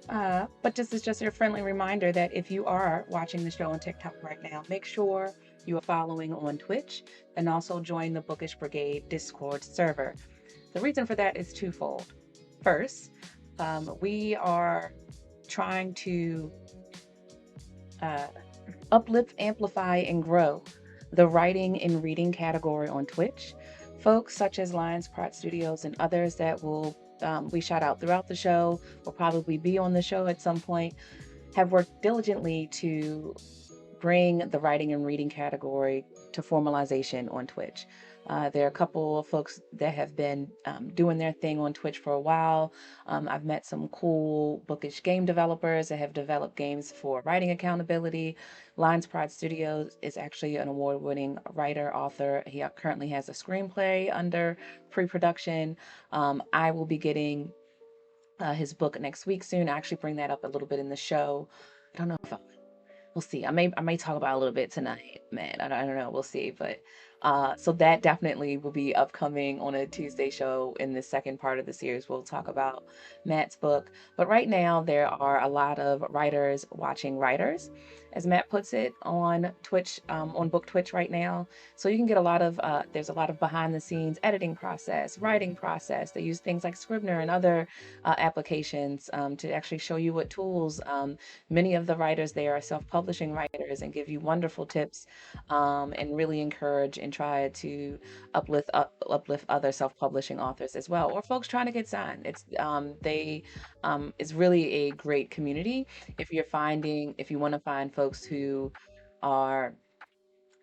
But this is just a friendly reminder that if you are watching the show on TikTok right now, make sure you are following on Twitch and also join the Bookish Brigade Discord server. The reason for that is twofold. First, we are trying to uh, uplift, amplify, and grow the writing and reading category on Twitch. Folks such as Lions Prot Studios and others that will we shout out throughout the show, will probably be on the show at some point, have worked diligently to bring the writing and reading category to formalization on Twitch. There are a couple of folks that have been doing their thing on Twitch for a while. I've met some cool bookish game developers that have developed games for writing accountability. Lines Pride Studios is actually an award-winning writer, author. He currently has a screenplay under pre-production. I will be getting his book next week soon. I actually bring that up a little bit in the show. I don't know if we'll see. I may talk about it a little bit tonight, man. I don't know. We'll see. But so that definitely will be upcoming on a Tuesday show in the second part of the series. We'll talk about Matt's book. But right now there are a lot of writers watching writers, as Matt puts it, on Twitch, on Book Twitch right now. So you can get a lot of there's a lot of behind the scenes editing process, writing process. They use things like Scrivener and other applications to actually show you what tools. Many of the writers there are self-publishing writers and give you wonderful tips, and really encourage and try to uplift other self-publishing authors as well, or folks trying to get signed. It's really a great community if you want to find folks who are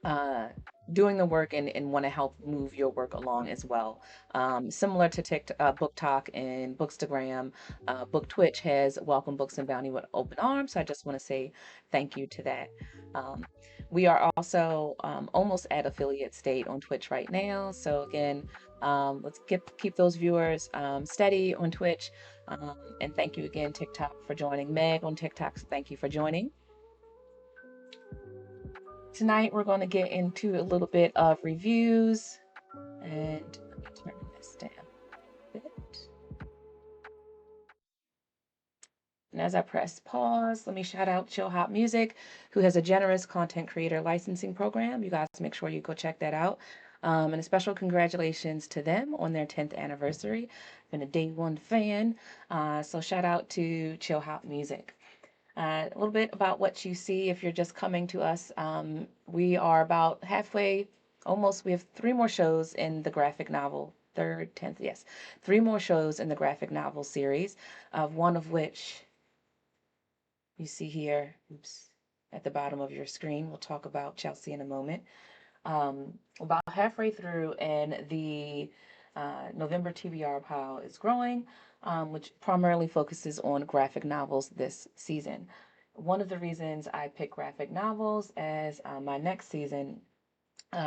uh, doing the work and want to help move your work along as well. Similar to Book Talk and Bookstagram, Book Twitch has Welcome Books and Bounty with open arms. So I just want to say thank you to that. Um, we are also almost at affiliate state on Twitch right now. So again, let's keep those viewers steady on Twitch. And thank you again, TikTok, for joining. Meg on TikTok, thank you for joining. Tonight we're going to get into a little bit of reviews, and let me turn this down a bit. And as I press pause, let me shout out Chillhop Music, who has a generous content creator licensing program. You guys make sure you go check that out. And a special congratulations to them on their 10th anniversary. I've been a day one fan, so shout out to Chillhop Music. A little bit about what you see if you're just coming to us. We are about halfway, almost. We have three more shows in the graphic novel, third, 10th, yes. Three more shows in the graphic novel series, one of which you see here, oops, at the bottom of your screen. We'll talk about Chelsea in a moment. About halfway through, and the November TBR pile is growing, which primarily focuses on graphic novels this season. One of the reasons I picked graphic novels as my next season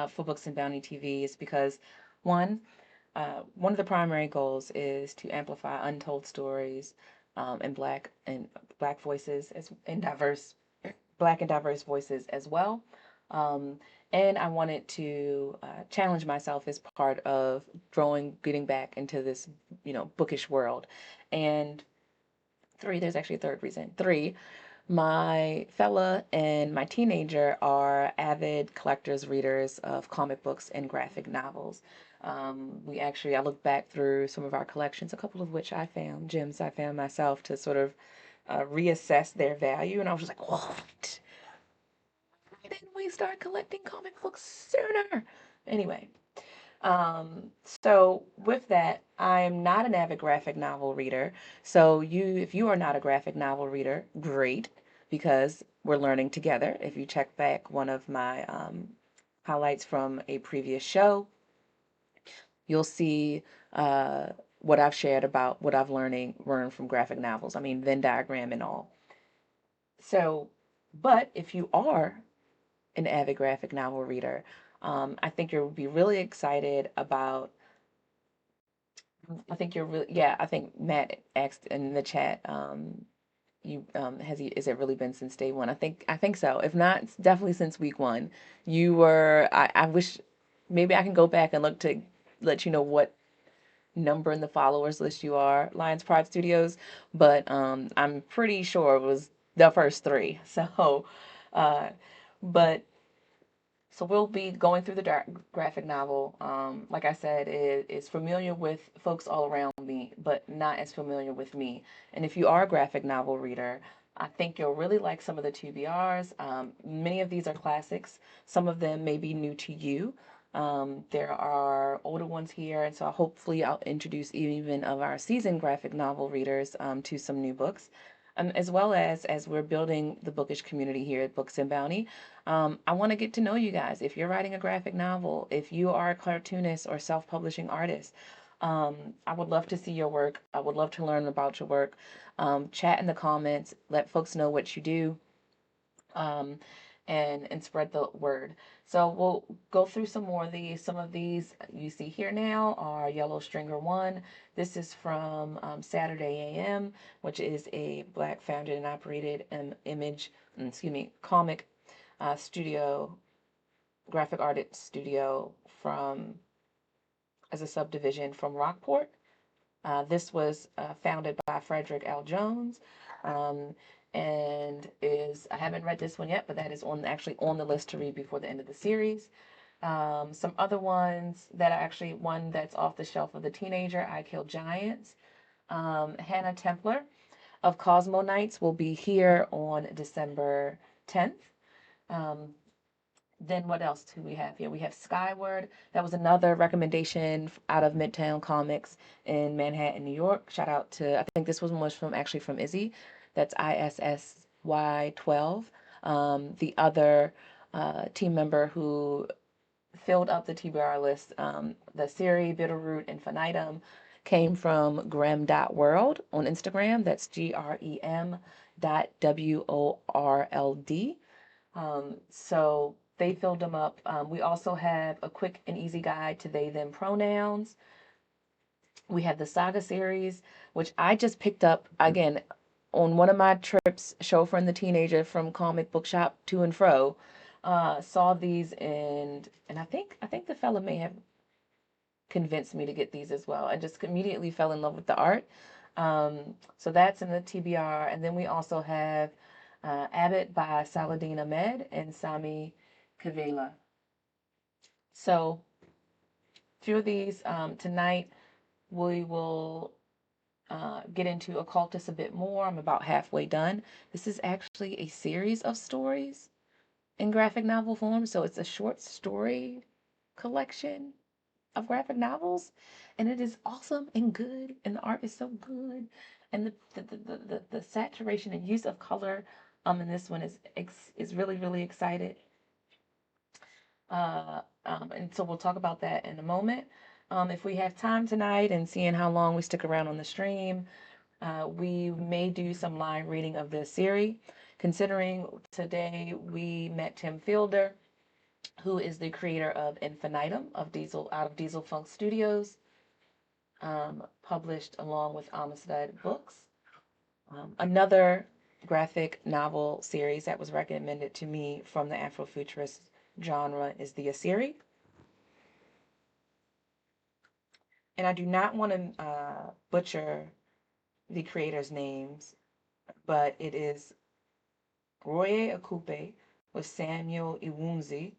for Books and Bounty TV is because one, one of the primary goals is to amplify untold stories and black voices and diverse black and diverse voices as well. Um, and I wanted to challenge myself as part of getting back into this, bookish world. And three, there's actually a third reason. Three, my fella and my teenager are avid collectors, readers of comic books and graphic novels. I looked back through some of our collections, a couple of which I found, gems I found myself to sort of reassess their value. And I was just like, what? Why didn't we start collecting comic books sooner? Anyway, so with that, I'm not an avid graphic novel reader. So if you are not a graphic novel reader, great, because we're learning together. If you check back one of my highlights from a previous show, you'll see what I've shared about what I've learned from graphic novels. I mean, Venn diagram and all. So, but if you are an avid graphic novel reader, I think you'll be really excited about. I think you're really, yeah. I think Matt asked in the chat. Is it really been since day one? I think so. If not, it's definitely since week one. You were. I wish maybe I can go back and look to let you know what number in the followers list you are, Lions Pride Studios, but I'm pretty sure it was the first three. So, uh, but so we'll be going through the graphic novel. Like I said, it is familiar with folks all around me, but not as familiar with me. And if you are a graphic novel reader, I think you'll really like some of the TBRs. Many of these are classics. Some of them may be new to you. There are older ones here, and so hopefully I'll introduce even of our seasoned graphic novel readers to some new books. As well as we're building the bookish community here at Books and Bounty, I want to get to know you guys. If you're writing a graphic novel, if you are a cartoonist or self-publishing artist, I would love to see your work. I would love to learn about your work. Chat in the comments, let folks know what you do, um, and spread the word. So we'll go through some more of these. Some of these you see here now are Yellow Stringer 1. This is from Saturday AM, which is a Black founded and operated comic studio, graphic artist studio from as a subdivision from Rockport. This was founded by Frederick L. Jones, um, and I haven't read this one yet, but that is actually on the list to read before the end of the series. Some other ones that are actually one that's off the shelf of the teenager, I Kill Giants. Hannah Templar of Cosmo Nights will be here on December 10th. Um, then what else do we have here? We have Skyward. That was another recommendation out of Midtown Comics in Manhattan, New York. Shout out to, I think this one was from Izzy. That's ISSY 12. The other team member who filled up the TBR list, the Siri, Bitterroot, Infinitum came from Grem.world on Instagram. That's GREM.WORLD. So they filled them up. We also have a quick and easy guide to they, them pronouns. We have the Saga series, which I just picked up again on one of my trips, chauffeur and the teenager from comic book shop to and fro. Saw these and I think the fella may have convinced me to get these as well. I just immediately fell in love with the art. So that's in the TBR. And then we also have Abbott by Saladin Ahmed and Sami Kavela. So through these tonight, we will get into Occultus a bit more. I'm about halfway done. This is actually a series of stories in graphic novel form. So it's a short story collection of graphic novels, and it is awesome and good, and the art is so good, and the saturation and use of color in this one is really excited. And so we'll talk about that in a moment. If we have time tonight and seeing how long we stick around on the stream, we may do some live reading of this series. Considering today we met Tim Fielder, who is the creator of Infinitum out of Diesel Funk Studios, published along with Amistad books. Another graphic novel series that was recommended to me from the Afrofuturist genre is the Asiri. And I do not want to butcher the creators' names, but it is Roye Akupe with Samuel Iwunzi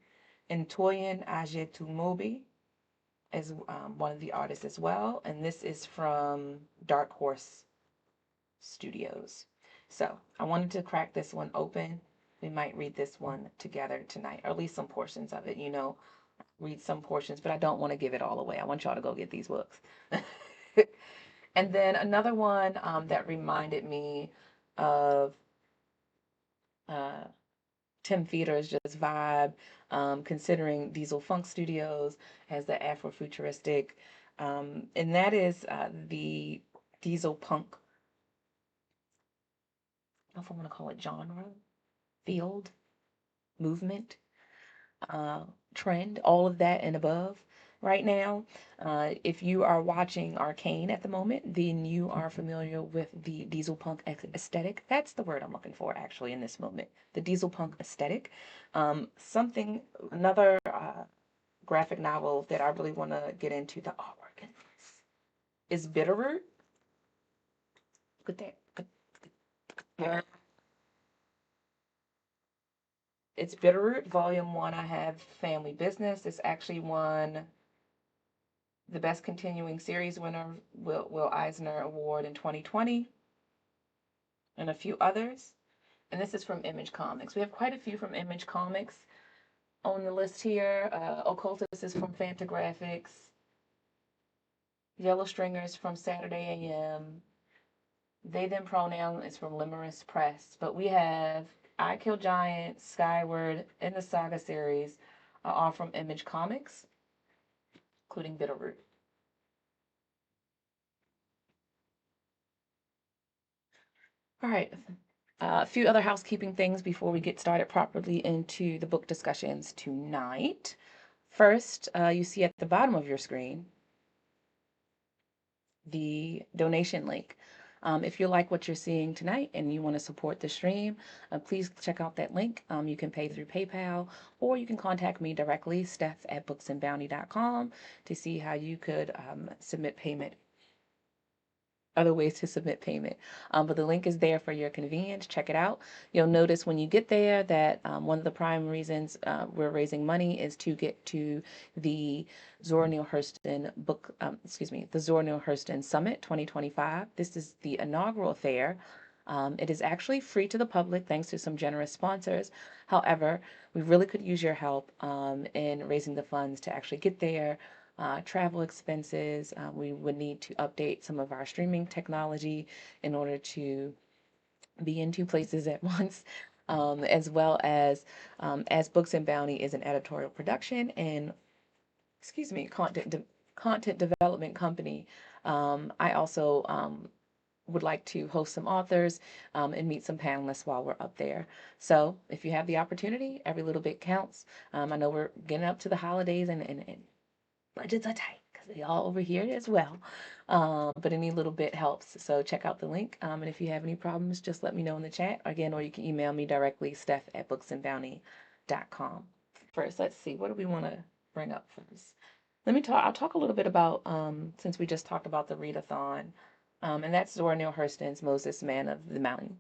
and Toyin Ajetumobi as one of the artists as well. And this is from Dark Horse Studios. So I wanted to crack this one open. We might read this one together tonight, or at least some portions of it, read some portions, but I don't want to give it all away. I want y'all to go get these books. And then another one that reminded me of uh, Tim Feeder's just vibe, considering Diesel Funk Studios as the Afrofuturistic, and that is the Diesel Punk, I don't know if I want to call it genre, field, movement, trend, all of that and above right now. If you are watching Arcane at the moment, then you are familiar with the diesel punk aesthetic. That's the word I'm looking for actually in this moment. The diesel punk aesthetic. Another graphic novel that I really want to get into, the artwork in this. is Bitterroot. Look at that. It's Bitterroot, Volume 1. I have Family Business. It's actually won the Best Continuing Series winner, Will Eisner Award in 2020, and a few others. And this is from Image Comics. We have quite a few from Image Comics on the list here. Occultist is from Fantagraphics. Yellow Stringers from Saturday AM. They Them Pronoun is from Limerence Press. But we have I Kill Giants, Skyward, and the Saga series are all from Image Comics, including Bitterroot. All right. A few other housekeeping things before we get started properly into the book discussions tonight. First, you see at the bottom of your screen the donation link. If you like what you're seeing tonight and you want to support the stream, please check out that link. You can pay through PayPal, or you can contact me directly, steph@booksandbounty.com, to see how you could submit payment, other ways to submit payment. But the link is there for your convenience. Check it out. You'll notice when you get there that one of the prime reasons we're raising money is to get to the Zora Neale Hurston the Zora Neale Hurston Summit 2025. This is the inaugural affair. It is actually free to the public thanks to some generous sponsors. However, we really could use your help in raising the funds to actually get there. Travel expenses. We would need to update some of our streaming technology in order to be in two places at once, as well as Books and Bounty is an editorial production and, content development company. I also would like to host some authors and meet some panelists while we're up there. So if you have the opportunity, every little bit counts. I know we're getting up to the holidays and budgets are tight because they all over here as well. But any little bit helps. So check out the link. And if you have any problems, just let me know in the chat again, or you can email me directly, steph@booksandbounty.com. First, let's see, what do we want to bring up first? I'll talk a little bit about, since we just talked about the readathon, and that's Zora Neale Hurston's Moses, Man of the Mountain.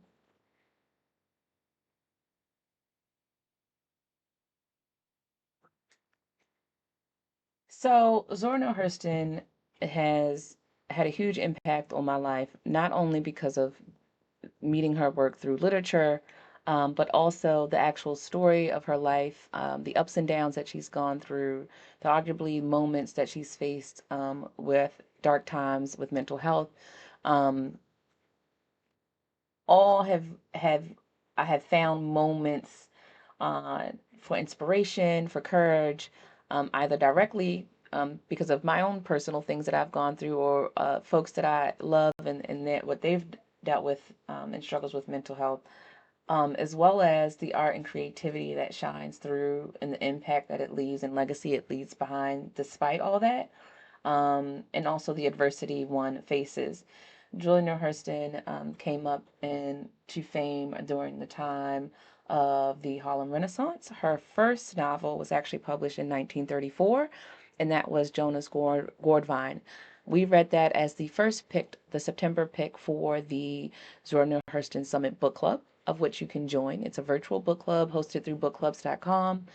So Zora Neale Hurston has had a huge impact on my life, not only because of meeting her work through literature, but also the actual story of her life, the ups and downs that she's gone through, the arguably moments that she's faced with dark times with mental health. Um, all have I have found moments for inspiration, for courage, either directly because of my own personal things that I've gone through, or folks that I love and that what they've dealt with and struggles with mental health, as well as the art and creativity that shines through and the impact that it leaves and legacy it leaves behind despite all that, and also the adversity one faces. Julia Neale Hurston came up into fame during the time of the Harlem Renaissance. Her first novel was actually published in 1934, and that was Jonas Gourdvine. We read that as the September pick for the Zora Neale Hurston Summit Book Club, of which you can join. It's a virtual book club hosted through bookclubs.com.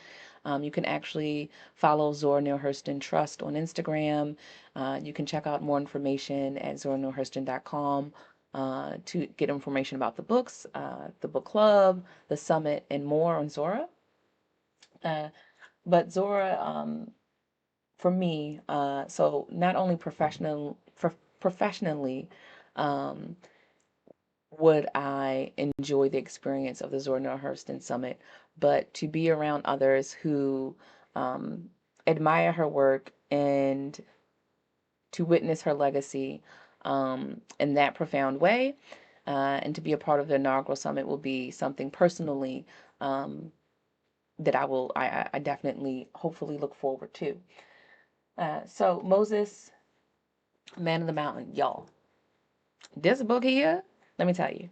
You can actually follow Zora Neale Hurston Trust on Instagram. You can check out more information at zoranealehurston.com to get information about the books, the book club, the summit, and more on Zora. But Zora, for me, so not only professionally, um, would I enjoy the experience of the Zora Neale Hurston Summit, but to be around others who um, admire her work and to witness her legacy in that profound way, and to be a part of the inaugural summit will be something personally that I definitely, hopefully look forward to. So Moses, Man of the Mountain, y'all. This book here, let me tell you,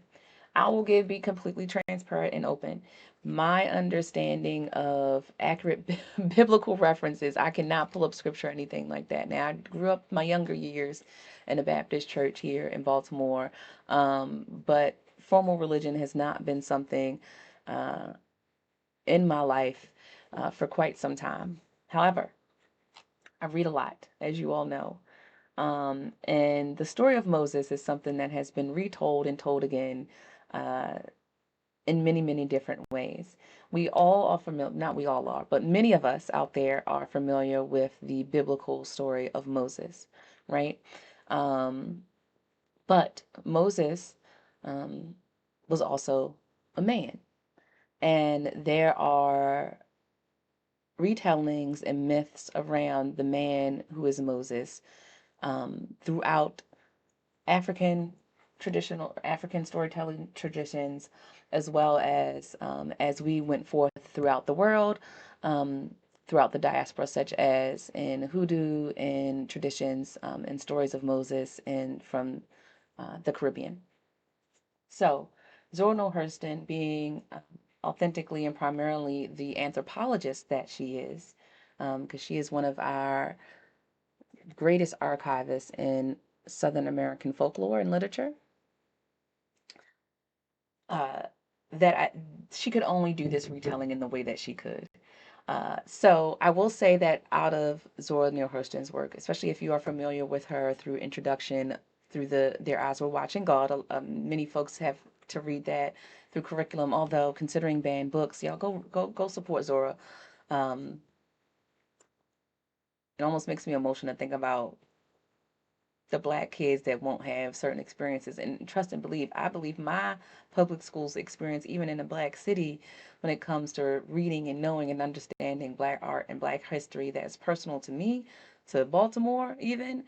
I will be completely transparent and open. My understanding of accurate biblical references, I cannot pull up scripture or anything like that. Now, I grew up my younger years in a Baptist church here in Baltimore. But formal religion has not been something uh, in my life for quite some time. However, I read a lot, as you all know. And the story of Moses is something that has been retold and told again uh, in many, many different ways. We all are familiar, not we all are, but many of us out there are familiar with the biblical story of Moses, right? Um, but Moses um, was also a man. And there are retellings and myths around the man who is Moses throughout African traditional African storytelling traditions, as we went forth throughout the world, um, throughout the diaspora, such as in hoodoo and traditions and stories of Moses and from the Caribbean. So, Zora Neale Hurston, being authentically and primarily the anthropologist that she is, because she is one of our greatest archivists in Southern American folklore and literature, uh, that she could only do this retelling in the way that she could. So I will say that out of Zora Neale Hurston's work, especially if you are familiar with her through introduction, through Their Eyes Were Watching God, many folks have to read that through curriculum. Although considering banned books, y'all go support Zora. Um, it almost makes me emotional to think about the black kids that won't have certain experiences. And trust and believe, I believe my public schools experience, even in a black city, when it comes to reading and knowing and understanding black art and black history that's personal to me, to Baltimore even,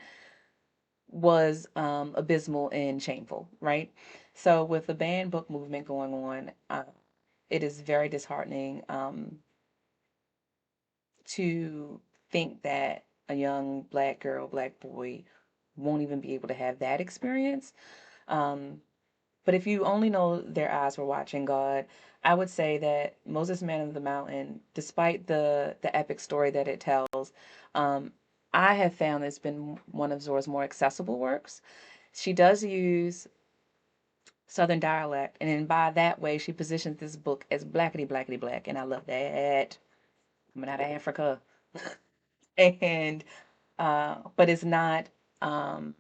was abysmal and shameful, right? So with the banned book movement going on, it is very disheartening to think that a young black girl, black boy won't even be able to have that experience. Um, but if you only know Their Eyes Were Watching God, I would say that Moses Man of the Mountain, despite the epic story that it tells, um, I have found it's been one of Zora's more accessible works. She does use Southern dialect, and then by that way, she positions this book as blackety blackety black, and I love that. Coming out of Africa, and but it's not. Um,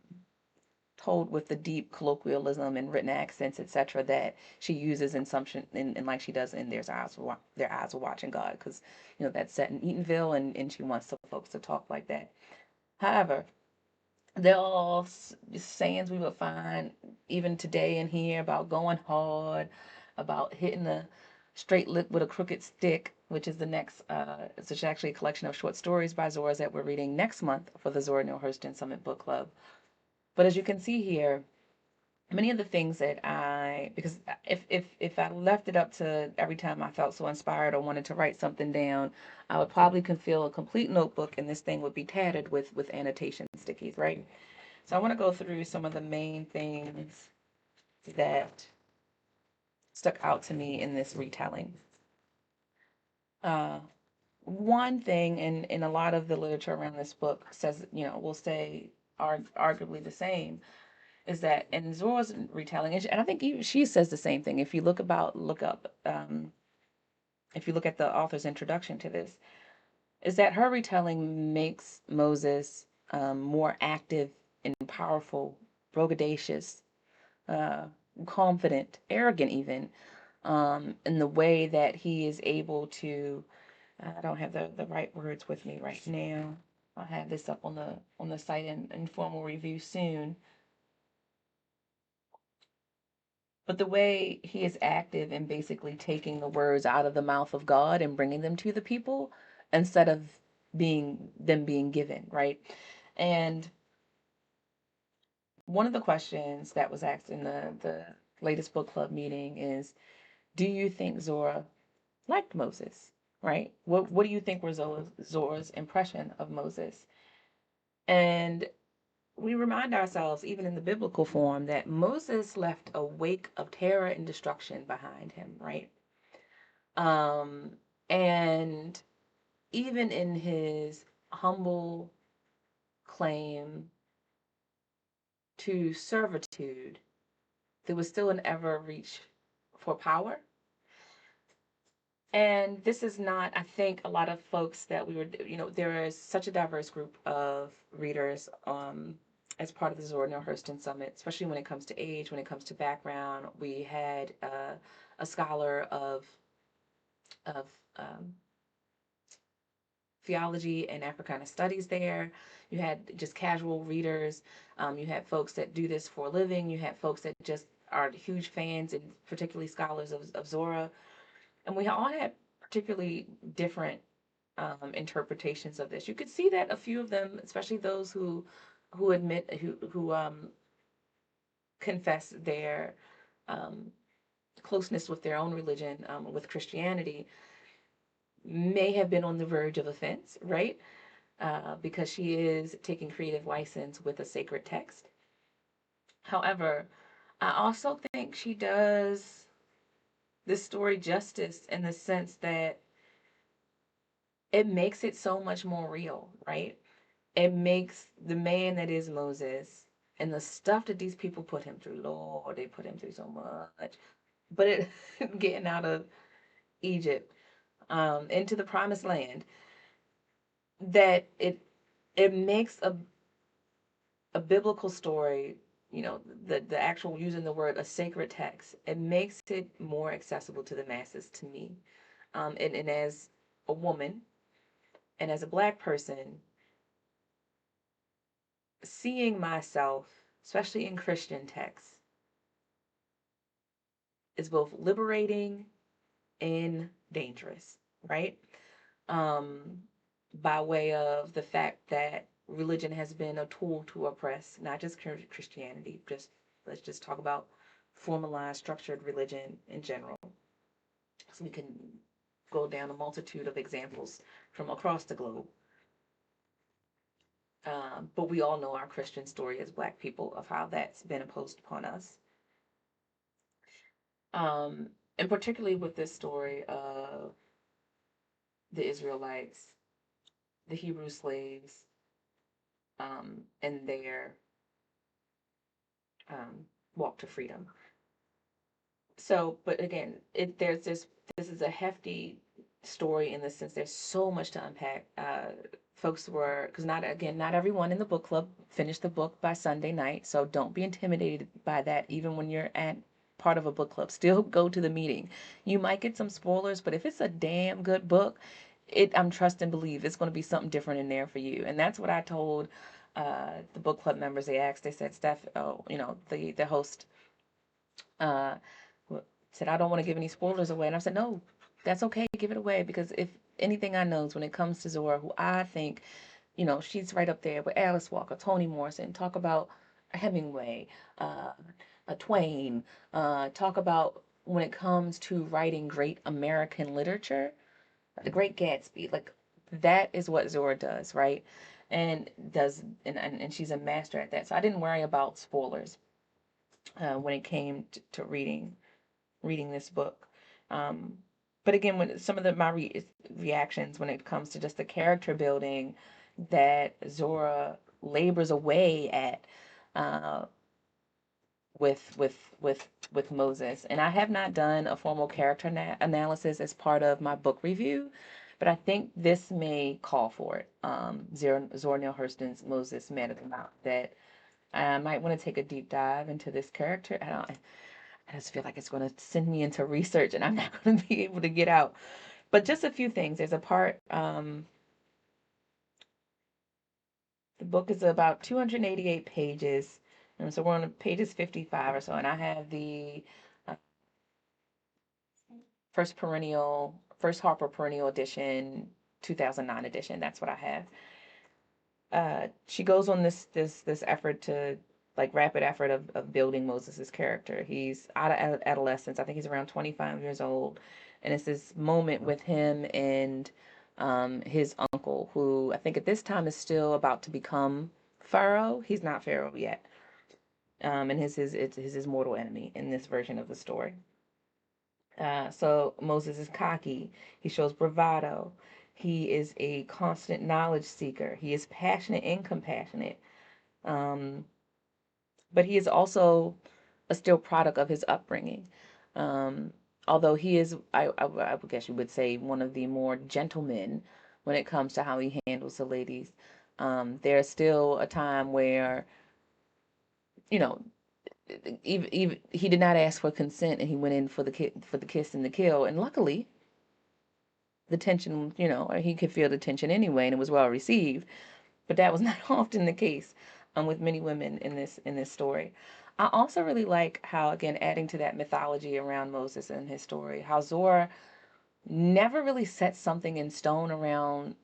Told with the deep colloquialism and written accents, etc., that she uses in some and like she does in Their Eyes Were Watching God, because that's set in Eatonville, and she wants the folks to talk like that. However, they're all sayings we would find even today in here about going hard, about hitting a straight lip with a crooked stick, which is the next. It's actually a collection of short stories by Zora that we're reading next month for the Zora Neale Hurston Summit Book Club. But as you can see here, many of the things that because if I left it up to every time I felt so inspired or wanted to write something down, I would probably can fill a complete notebook, and this thing would be tattered with annotation stickies, right? So I want to go through some of the main things that stuck out to me in this retelling. Uh, One thing, and a lot of the literature around this book says, will say arguably the same, is that in Zora's retelling, and I think even she says the same thing. If you if you look at the author's introduction to this, is that her retelling makes Moses more active and powerful, braggadocious, uh, confident, arrogant, even in the way that he is able to. I don't have the right words with me right now. I'll have this up on the site in formal review soon. But the way he is active in basically taking the words out of the mouth of God and bringing them to the people instead of being given, right? And one of the questions that was asked in the latest book club meeting is, do you think Zora liked Moses? Right? What do you think were Zora's impression of Moses? And we remind ourselves, even in the biblical form, that Moses left a wake of terror and destruction behind him, right? Um, and even in his humble claim to servitude, there was still an ever reach for power. And this is not, I think, a lot of folks that we were, there is such a diverse group of readers as part of the Zora Neale Hurston Summit, especially when it comes to age, when it comes to background. We had a scholar of um, theology and Africana studies there. You had just casual readers. You had folks that do this for a living. You had folks that just are huge fans and particularly scholars of Zora. And we all had particularly different interpretations of this. You could see that a few of them, especially those who admit who confess their um, closeness with their own religion, with Christianity, may have been on the verge of offense, right? Because she is taking creative license with a sacred text. However, I also think she does this story justice in the sense that it makes it so much more real, right? It makes the man that is Moses and the stuff that these people put him through, Lord, they put him through so much. But it getting out of Egypt, into the promised land, that it makes a biblical story, the actual using the word a sacred text, it makes it more accessible to the masses to me. And as a woman and as a black person, seeing myself, especially in Christian texts, is both liberating and dangerous, right? Um, by way of the fact that religion has been a tool to oppress not just Christianity, just let's just talk about formalized, structured religion in general. So we can go down a multitude of examples from across the globe. But we all know our Christian story as Black people of how that's been imposed upon us. Um, and particularly with this story of the Israelites, the Hebrew slaves, and their um, walk to freedom. So, but again, there's this is a hefty story in the sense there's so much to unpack. Folks were, because not everyone in the book club finished the book by Sunday night, so don't be intimidated by that. Even when you're at part of a book club, still go to the meeting. You might get some spoilers, but if it's a damn good book, I'm trust and believe it's going to be something different in there for you. And that's what I told the book club members. They said, Steph, oh, the host uh, said, I don't want to give any spoilers away. And I said, no, that's okay. Give it away. Because if anything I know is when it comes to Zora, who I think, she's right up there with Alice Walker, Toni Morrison, talk about Hemingway, uh, a Twain, talk about when it comes to writing great American literature, The Great Gatsby, like that is what Zora does, right? And she's a master at that. So I didn't worry about spoilers when it came to reading this book. Um, but again, when some of my reactions when it comes to just the character building that Zora labors away at uh, with Moses, and I have not done a formal character analysis as part of my book review, but I think this may call for it. Zora Neale Hurston's Moses Man of the Mount. That I might want to take a deep dive into this character. I just feel like it's going to send me into research and I'm not going to be able to get out. But just a few things. There's a part, the book is about 288 pages. And so we're on pages 55 or so. And I have the uh, first Harper Perennial edition, 2009 edition. That's what I have. She goes on this effort to like rapid effort of building Moses's character. He's out of adolescence. I think he's around 25 years old, and it's this moment with him and his uncle, who I think at this time is still about to become Pharaoh. He's not Pharaoh yet, and his mortal enemy in this version of the story. So Moses is cocky. He shows bravado. He is a constant knowledge seeker. He is passionate and compassionate. Um, but he is also a still product of his upbringing. Um, Although he is, I would guess you would say, one of the more gentlemen when it comes to how he handles the ladies. There's still a time where, you know, even he did not ask for consent, and he went in for the kiss and the kill, and luckily the tension, he could feel the tension anyway, and it was well received. But that was not often the case with many women in this story. I also really like how, again, adding to that mythology around Moses and his story, how Zora never really set something in stone around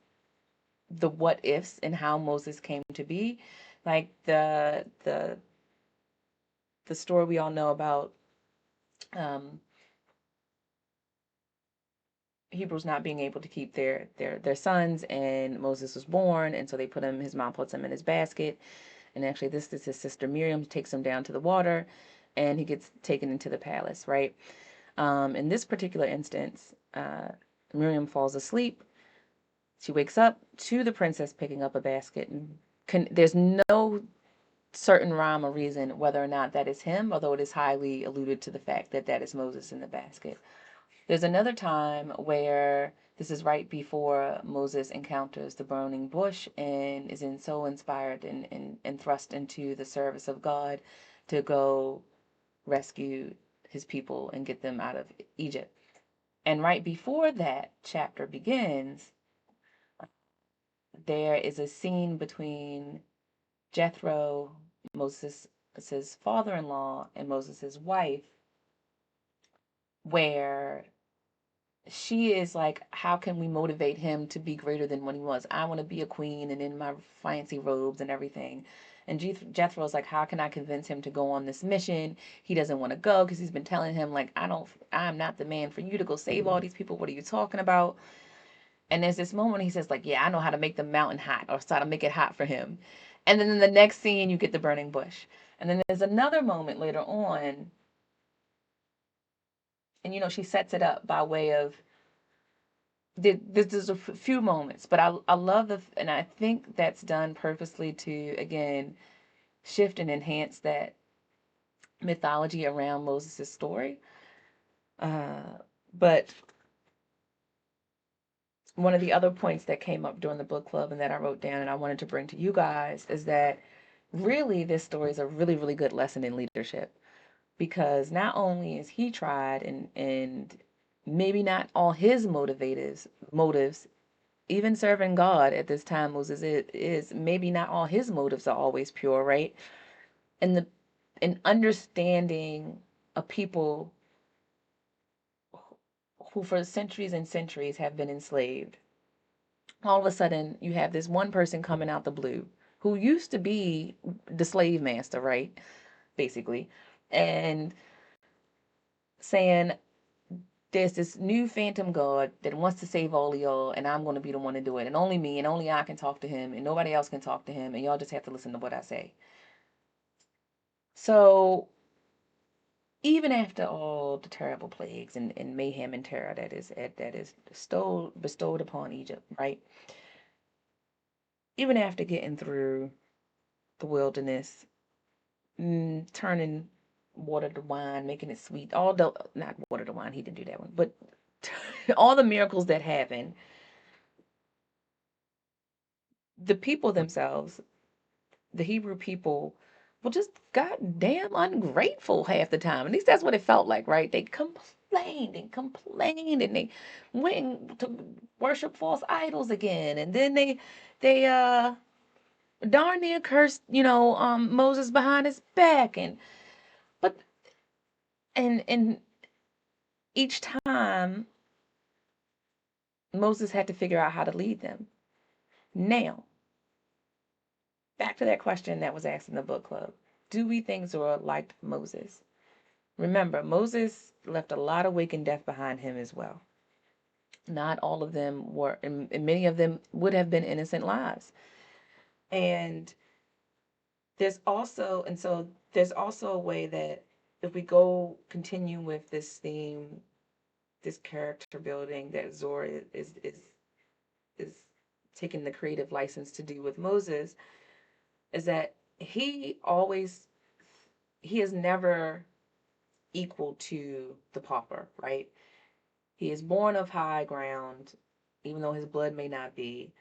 the what ifs and how Moses came to be. Like the story we all know about um, Hebrews not being able to keep their sons, and Moses was born, and so they put him. His mom puts him in his basket, and actually this is his sister Miriam takes him down to the water, and he gets taken into the palace, right? In this particular instance, Miriam falls asleep. She wakes up to the princess picking up a basket, and there's no certain rhyme or reason whether or not that is him, although it is highly alluded to the fact that that is Moses in the basket. There's another time where this is right before Moses encounters the burning bush and is so inspired and thrust into the service of God to go rescue his people and get them out of Egypt. And right before that chapter begins, there is a scene between Jethro, Moses' father-in-law, and Moses' wife, where she is like, how can we motivate him to be greater than what he was? I want to be a queen and in my fancy robes and everything. And Jethro's like, how can I convince him to go on this mission? He doesn't want to go because he's been telling him, like, I'm not the man for you to go save all these people. What are you talking about? And there's this moment he says, like, yeah, I know how to make the mountain hot, or start to make it hot for him. And then in the next scene, you get the burning bush. And then there's another moment later on, and she sets it up by way of there's a few moments, but I love and I think that's done purposely to, again, shift and enhance that mythology around Moses' story. But one of the other points that came up during the book club and that I wrote down and I wanted to bring to you guys is that really this story is a really, really good lesson in leadership, because not only is he tried and maybe not all his motives, even serving God at this time, Moses is maybe not all his motives are always pure, right? And understanding a people who for centuries and centuries have been enslaved. All of a sudden, you have this one person coming out the blue who used to be the slave master, right? Basically, and saying, there's this new phantom god that wants to save all of y'all, and I'm going to be the one to do it, and only me and only I can talk to him, and nobody else can talk to him, and y'all just have to listen to what I say. So even after all the terrible plagues and mayhem and terror that is bestowed upon Egypt, right? Even after getting through the wilderness, turning water to wine, making it sweet, all the not water to wine, he didn't do that one, but all the miracles that happened, the people themselves, the Hebrew people, were just goddamn ungrateful half the time. At least that's what it felt like, right? They complained and complained, and they went to worship false idols again, and then they darn near cursed, Moses behind his back, but and each time Moses had to figure out how to lead them. Now, back to that question that was asked in the book club. Do we think Zora liked Moses? Remember, Moses left a lot of wake and death behind him as well. Not all of them were, and many of them would have been innocent lives. And there's also a way that if we continue with this theme, this character building that Zora is taking the creative license to do with Moses, is that he always he is never equal to the pauper, right? He is born of high ground, even though his blood may not be.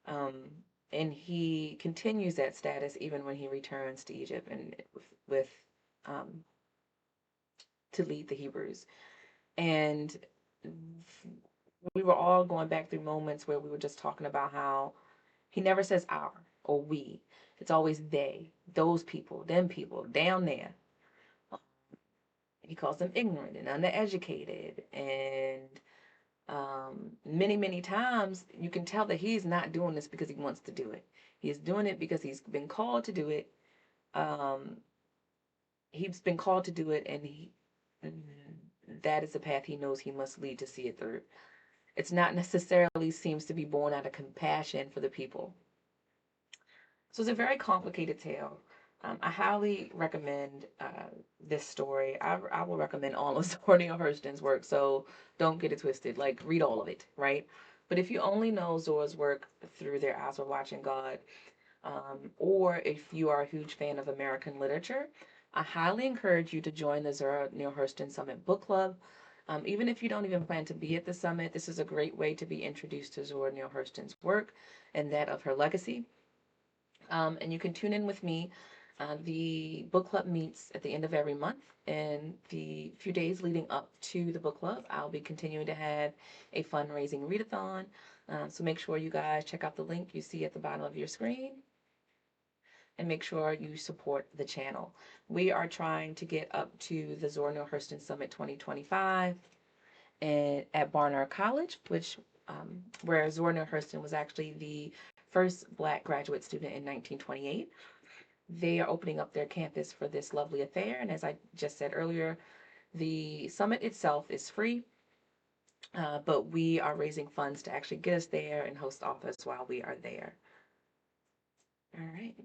Um, and he continues that status even when he returns to Egypt and with um, to lead the Hebrews. And we were all going back through moments where we were just talking about how he never says our or we. It's always they, those people, them people down there. He calls them ignorant and undereducated. And many, many times you can tell that he's not doing this because he wants to do it. He's doing it because he's been called to do it. Um, he's been called to do it, and that is the path he knows he must lead to see it through. It's not necessarily seems to be born out of compassion for the people. So it's a very complicated tale. I highly recommend this story. I will recommend all of Zora Neale Hurston's work, so don't get it twisted. Like, read all of it, right? But if you only know Zora's work through Their Eyes Were Watching God, or if you are a huge fan of American literature, I highly encourage you to join the Zora Neale Hurston Summit Book Club. Even if you don't even plan to be at the summit, this is a great way to be introduced to Zora Neale Hurston's work and that of her legacy. And you can tune in with me. The book club meets at the end of every month, and the few days leading up to the book club, I'll be continuing to have a fundraising readathon. So make sure you guys check out the link you see at the bottom of your screen and make sure you support the channel. We are trying to get up to the Zora Neale Hurston Summit 2025 and at Barnard College, which where Zora Neale Hurston was actually the first Black graduate student in 1928. They are opening up their campus for this lovely affair, and as I just said earlier, the summit itself is free, but we are raising funds to actually get us there and host office while we are there. All right.